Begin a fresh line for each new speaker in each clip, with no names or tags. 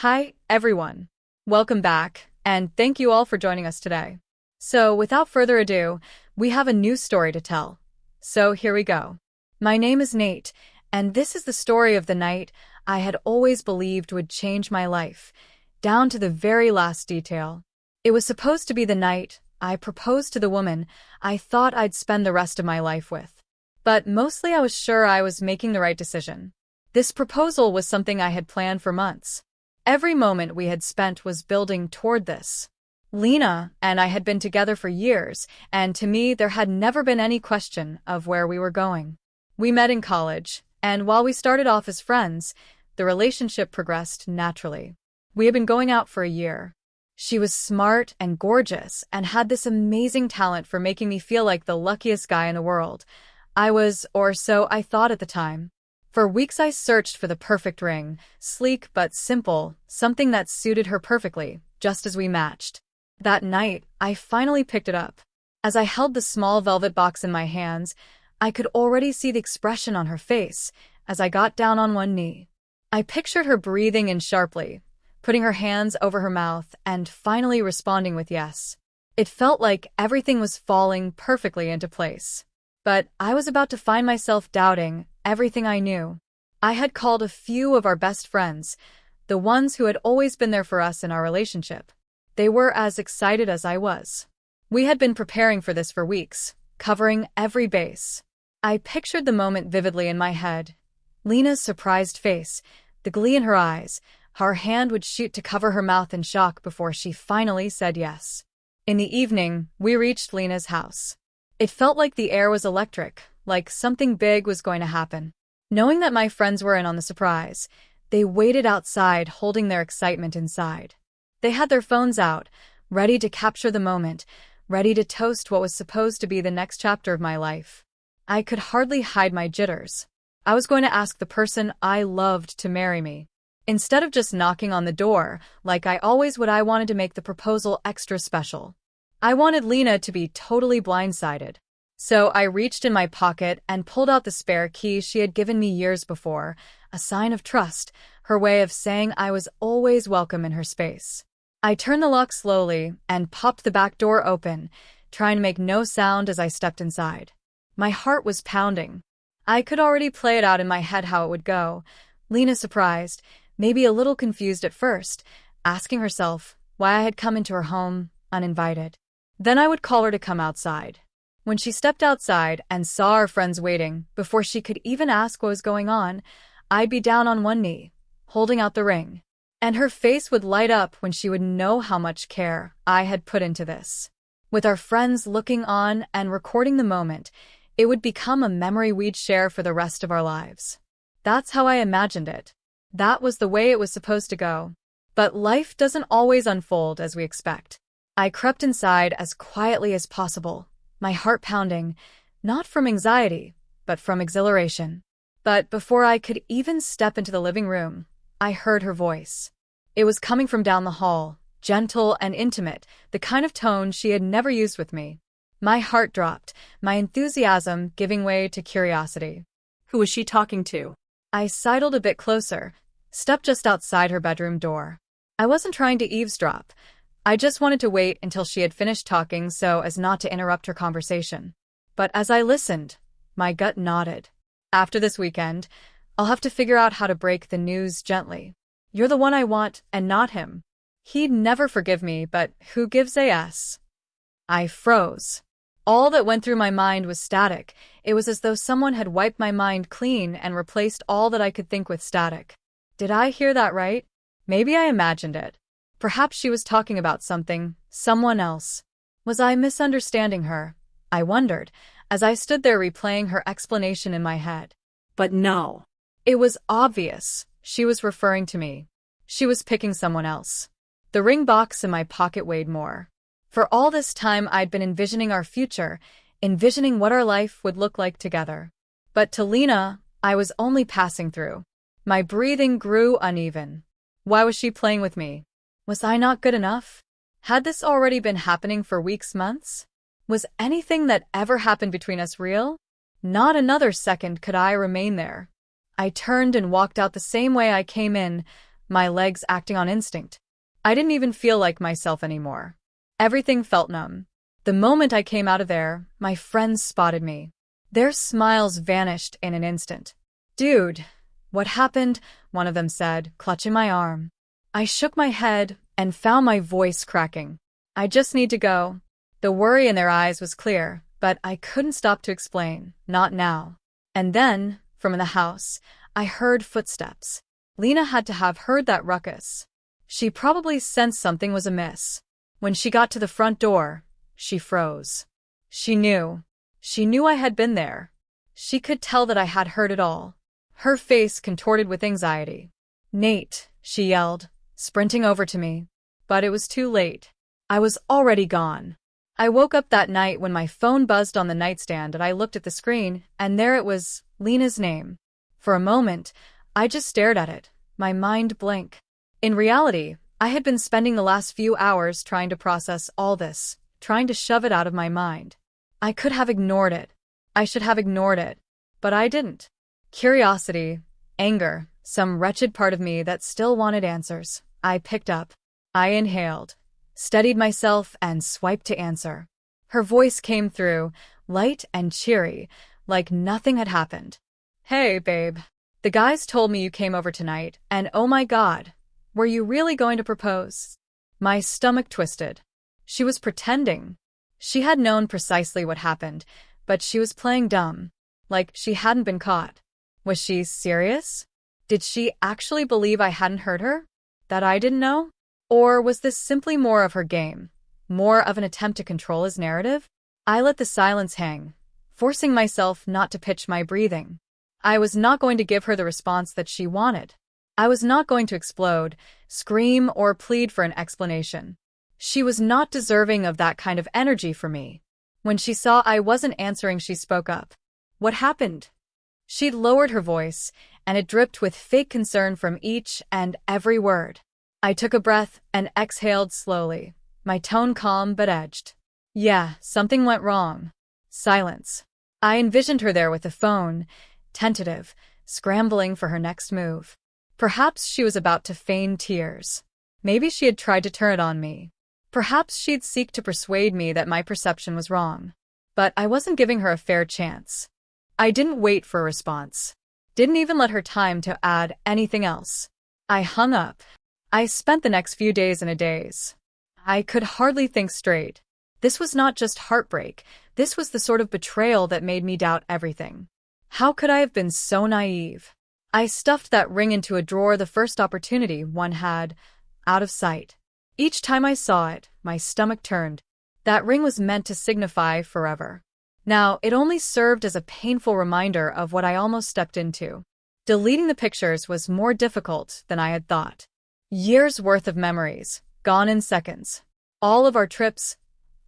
Hi, everyone. Welcome back, and thank you all for joining us today. So, without further ado, we have a new story to tell. So, here we go. My name is Nate, and this is the story of the night I had always believed would change my life, down to the very last detail. It was supposed to be the night I proposed to the woman I thought I'd spend the rest of my life with. But mostly I was sure I was making the right decision. This proposal was something I had planned for months. Every moment we had spent was building toward this. Lena and I had been together for years, and to me there had never been any question of where we were going. We met in college, and while we started off as friends, the relationship progressed naturally. We had been going out for a year. She was smart and gorgeous and had this amazing talent for making me feel like the luckiest guy in the world. I was, or so I thought at the time. For weeks I searched for the perfect ring, sleek but simple, something that suited her perfectly, just as we matched. That night, I finally picked it up. As I held the small velvet box in my hands, I could already see the expression on her face as I got down on one knee. I pictured her breathing in sharply, putting her hands over her mouth, and finally responding with yes. It felt like everything was falling perfectly into place. But I was about to find myself doubting everything I knew. I had called a few of our best friends, the ones who had always been there for us in our relationship. They were as excited as I was. We had been preparing for this for weeks, covering every base. I pictured the moment vividly in my head. Lena's surprised face, the glee in her eyes, how her hand would shoot to cover her mouth in shock before she finally said yes. In the evening, we reached Lena's house. It felt like the air was electric, like something big was going to happen. Knowing that my friends were in on the surprise, they waited outside holding their excitement inside. They had their phones out, ready to capture the moment, ready to toast what was supposed to be the next chapter of my life. I could hardly hide my jitters. I was going to ask the person I loved to marry me. Instead of just knocking on the door, like I always would, I wanted to make the proposal extra special. I wanted Lena to be totally blindsided. So I reached in my pocket and pulled out the spare key she had given me years before, a sign of trust, her way of saying I was always welcome in her space. I turned the lock slowly and popped the back door open, trying to make no sound as I stepped inside. My heart was pounding. I could already play it out in my head how it would go. Lena surprised, maybe a little confused at first, asking herself why I had come into her home uninvited. Then I would call her to come outside. When she stepped outside and saw our friends waiting, before she could even ask what was going on, I'd be down on one knee, holding out the ring. And her face would light up when she would know how much care I had put into this. With our friends looking on and recording the moment, it would become a memory we'd share for the rest of our lives. That's how I imagined it. That was the way it was supposed to go. But life doesn't always unfold as we expect. I crept inside as quietly as possible, my heart pounding, not from anxiety, but from exhilaration. But before I could even step into the living room, I heard her voice. It was coming from down the hall, gentle and intimate, the kind of tone she had never used with me. My heart dropped, my enthusiasm giving way to curiosity.
Who was she talking to?
I sidled a bit closer, stepped just outside her bedroom door. I wasn't trying to eavesdrop. I just wanted to wait until she had finished talking so as not to interrupt her conversation. But as I listened, my gut nodded. After this weekend, I'll have to figure out how to break the news gently. You're the one I want and not him. He'd never forgive me, but who gives a s? I froze. All that went through my mind was static. It was as though someone had wiped my mind clean and replaced all that I could think with static. Did I hear that right? Maybe I imagined it. Perhaps she was talking about someone else. Was I misunderstanding her? I wondered, as I stood there replaying her explanation in my head.
But no.
It was obvious. She was referring to me. She was picking someone else. The ring box in my pocket weighed more. For all this time I'd been envisioning our future, envisioning what our life would look like together. But to Lena, I was only passing through. My breathing grew uneven. Why was she playing with me? Was I not good enough? Had this already been happening for weeks, months? Was anything that ever happened between us real? Not another second could I remain there. I turned and walked out the same way I came in, my legs acting on instinct. I didn't even feel like myself anymore. Everything felt numb. The moment I came out of there, my friends spotted me. Their smiles vanished in an instant. "Dude, what happened?" one of them said, clutching my arm. I shook my head and found my voice cracking. "I just need to go." The worry in their eyes was clear, but I couldn't stop to explain, not now. And then, from in the house, I heard footsteps. Lena had to have heard that ruckus. She probably sensed something was amiss. When she got to the front door, she froze. She knew. She knew I had been there. She could tell that I had heard it all. Her face contorted with anxiety. "Nate," she yelled, sprinting over to me. But it was too late. I was already gone. I woke up that night when my phone buzzed on the nightstand and I looked at the screen, and there it was, Lena's name. For a moment, I just stared at it, my mind blank. In reality, I had been spending the last few hours trying to process all this, trying to shove it out of my mind. I could have ignored it. I should have ignored it. But I didn't. Curiosity, anger, some wretched part of me that still wanted answers. I picked up. I inhaled, steadied myself, and swiped to answer. Her voice came through, light and cheery, like nothing had happened. "Hey, babe. The guys told me you came over tonight, and oh my God, were you really going to propose?" My stomach twisted. She was pretending. She had known precisely what happened, but she was playing dumb, like she hadn't been caught. Was she serious? Did she actually believe I hadn't heard her? That I didn't know? Or was this simply more of her game? More of an attempt to control his narrative? I let the silence hang, forcing myself not to pitch my breathing. I was not going to give her the response that she wanted. I was not going to explode, scream, or plead for an explanation. She was not deserving of that kind of energy from me. When she saw I wasn't answering, she spoke up. "What happened?" She'd lowered her voice, and it dripped with fake concern from each and every word. I took a breath and exhaled slowly, my tone calm but edged. "Yeah, something went wrong." Silence. I envisioned her there with the phone, tentative, scrambling for her next move. Perhaps she was about to feign tears. Maybe she had tried to turn it on me. Perhaps she'd seek to persuade me that my perception was wrong. But I wasn't giving her a fair chance. I didn't wait for a response. Didn't even let her time to add anything else. I hung up. I spent the next few days in a daze. I could hardly think straight. This was not just heartbreak. This was the sort of betrayal that made me doubt everything. How could I have been so naive? I stuffed that ring into a drawer the first opportunity one had, out of sight. Each time I saw it, my stomach turned. That ring was meant to signify forever. Now, it only served as a painful reminder of what I almost stepped into. Deleting the pictures was more difficult than I had thought. Years' worth of memories, gone in seconds. All of our trips,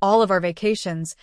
all of our vacations,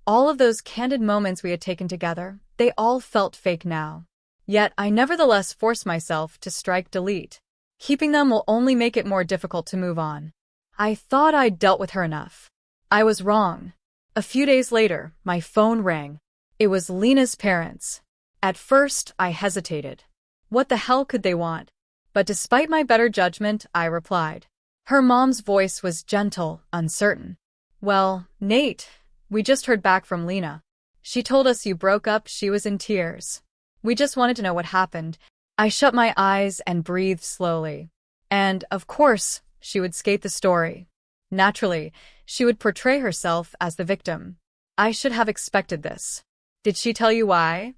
all of those candid moments we had taken together, they all felt fake now. Yet I nevertheless forced myself to strike delete. Keeping them will only make it more difficult to move on. I thought I'd dealt with her enough. I was wrong. A few days later, my phone rang. It was Lena's parents. At first, I hesitated. What the hell could they want? But despite my better judgment, I replied. Her mom's voice was gentle, uncertain. "Well, Nate, we just heard back from Lena. She told us you broke up." She was in tears. "We just wanted to know what happened." I shut my eyes and breathed slowly. And, of course, she would skate the story. Naturally, she would portray herself as the victim. I should have expected this. "Did she tell you why?"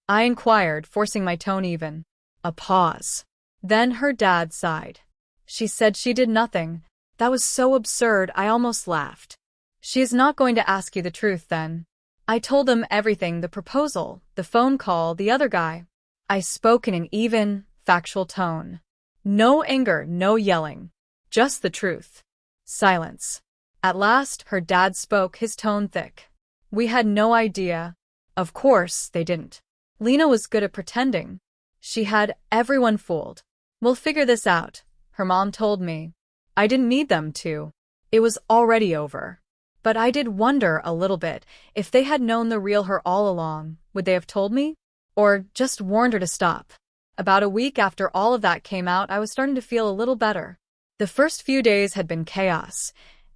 I inquired, forcing my tone even. A pause. Then her dad sighed. "She said she did nothing." That was so absurd, I almost laughed. "She is not going to ask you the truth, then?" I told them everything: the proposal, the phone call, the other guy. I spoke in an even, factual tone. No anger, no yelling. Just the truth. Silence. At last, her dad spoke, his tone thick. "We had no idea." Of course, they didn't. Lena was good at pretending. She had everyone fooled. "We'll figure this out," her mom told me. I didn't need them to. It was already over. But I did wonder a little bit, if they had known the real her all along, would they have told me? Or just warned her to stop? About a week after all of that came out, I was starting to feel a little better. The first few days had been chaos.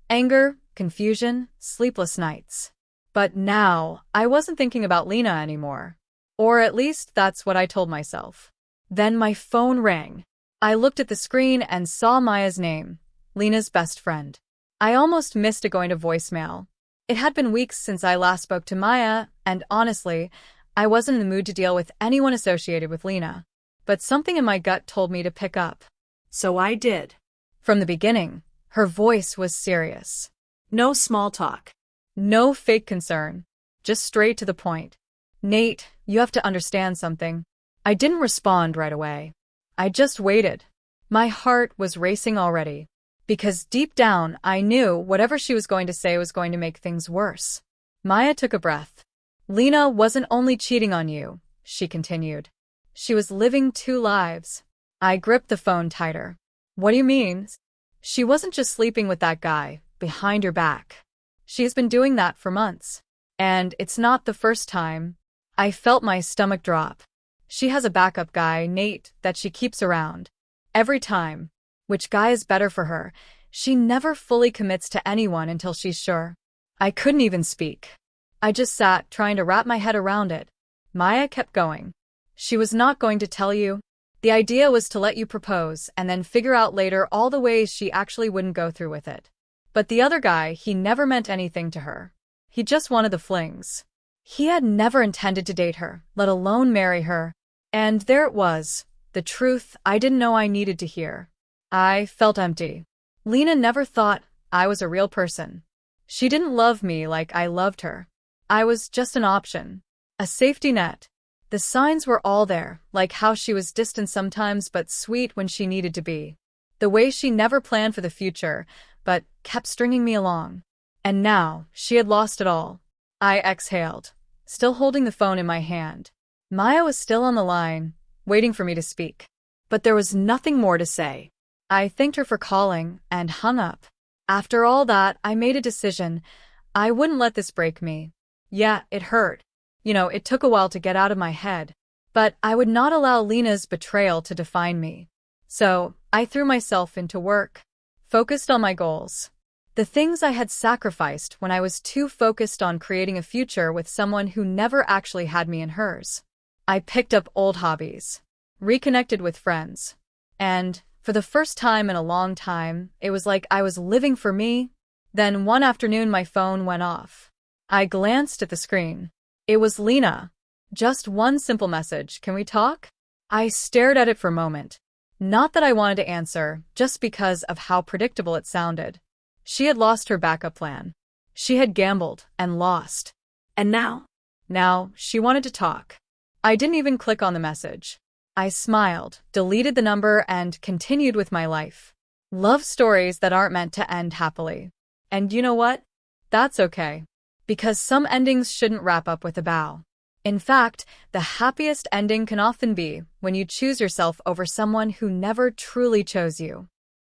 Anger, confusion, sleepless nights. But now, I wasn't thinking about Lena anymore. Or at least that's what I told myself. Then my phone rang. I looked at the screen and saw Maya's name, Lena's best friend. I almost missed it going to voicemail. It had been weeks since I last spoke to Maya, and honestly, I wasn't in the mood to deal with anyone associated with Lena. But something in my gut told me to pick up.
So I did.
From the beginning, her voice was serious.
No small talk.
No fake concern. Just straight to the point. Nate, you have to understand something. I didn't respond right away. I just waited. My heart was racing already. Because deep down, I knew whatever she was going to say was going to make things worse. Maya took a breath. Lena wasn't only cheating on you, she continued. She was living two lives. I gripped the phone tighter. What do you mean? She wasn't just sleeping with that guy, behind your back. She's been doing that for months. And it's not the first time. I felt my stomach drop. She has a backup guy, Nate, that she keeps around. Every time. Which guy is better for her? She never fully commits to anyone until she's sure. I couldn't even speak. I just sat, trying to wrap my head around it. Maya kept going. She was not going to tell you. The idea was to let you propose and then figure out later all the ways she actually wouldn't go through with it. But the other guy, he never meant anything to her. He just wanted the flings. He had never intended to date her, let alone marry her. And there it was, the truth I didn't know I needed to hear. I felt empty. Lena never thought I was a real person. She didn't love me like I loved her. I was just an option. A safety net. The signs were all there, like how she was distant sometimes but sweet when she needed to be. The way she never planned for the future, but kept stringing me along. And now, she had lost it all. I exhaled, still holding the phone in my hand. Maya was still on the line, waiting for me to speak. But there was nothing more to say. I thanked her for calling and hung up. After all that, I made a decision. I wouldn't let this break me. Yeah, it hurt. It took a while to get out of my head. But I would not allow Lena's betrayal to define me. So, I threw myself into work. Focused on my goals. The things I had sacrificed when I was too focused on creating a future with someone who never actually had me in hers. I picked up old hobbies. Reconnected with friends. And, for the first time in a long time, it was like I was living for me. Then one afternoon my phone went off. I glanced at the screen. It was Lena. Just one simple message, "Can we talk?" I stared at it for a moment. Not that I wanted to answer, just because of how predictable it sounded. She had lost her backup plan. She had gambled and lost.
And now?
Now, she wanted to talk. I didn't even click on the message. I smiled, deleted the number, and continued with my life. Love stories that aren't meant to end happily. And you know what? That's okay. Because some endings shouldn't wrap up with a bow. In fact, the happiest ending can often be when you choose yourself over someone who never truly chose you.